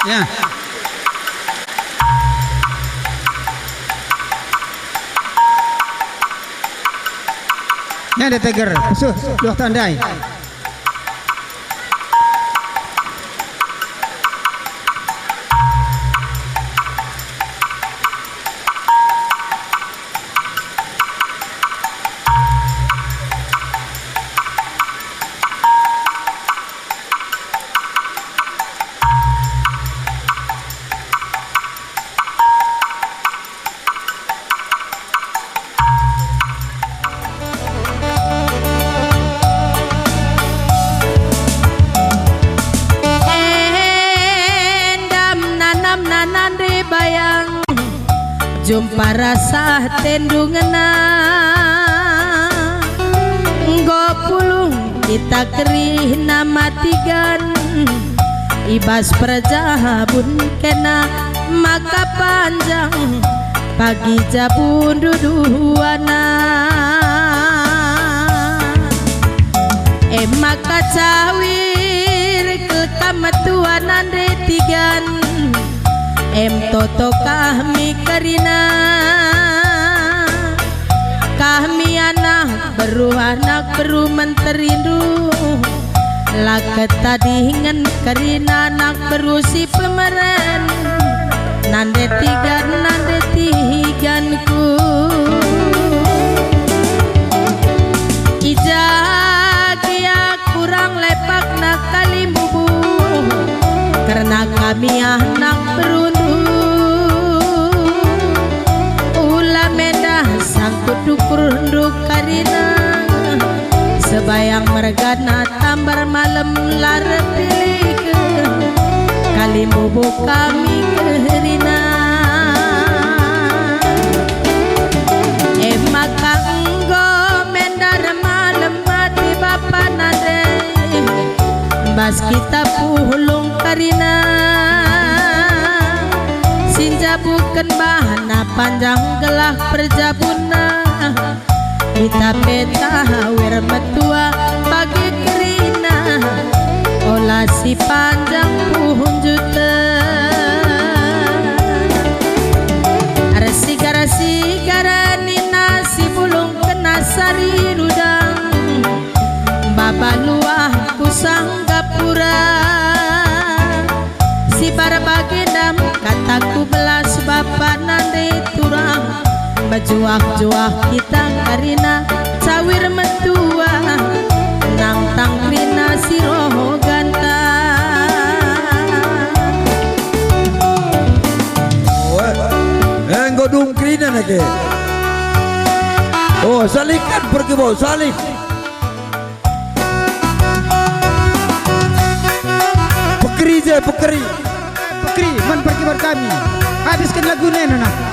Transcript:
Ya. Ya ada teger, dua tandai. Bayang jumpa rasa tendungena nggo pulung kita kerih nama tigan ibas perjabun kena maka panjang pagi jabun duduana maka cawir ke kamatuanan retigan toto kami karina kami anak beru menterindu laket tadi ngen karina anak beru si pemeren nande tiganku ijagia kurang lepak nak kali bubu karena kami anak beruntung ulah medah sangkut dukur nduk karina sebayang mergana tambar malam lara pilih ke kali bubuk kami kerina maka enggo mendar malam mati bapa nade bas kita puhulung karina sinja bukan bahana panjang gelah perjabuna kita peta wir metua bagi kerina olah si panjang puhun juta sigara nina si bulung kena sari rudang baba luah kusang gapura si barbagendam kataku belas bapa nande turang bajuah-juah kita karina cawir metua nang tangkrina si roho ganta godung krina nake oh salikan pergi bau salik pekeri man pergi berkami habiskan lagu nena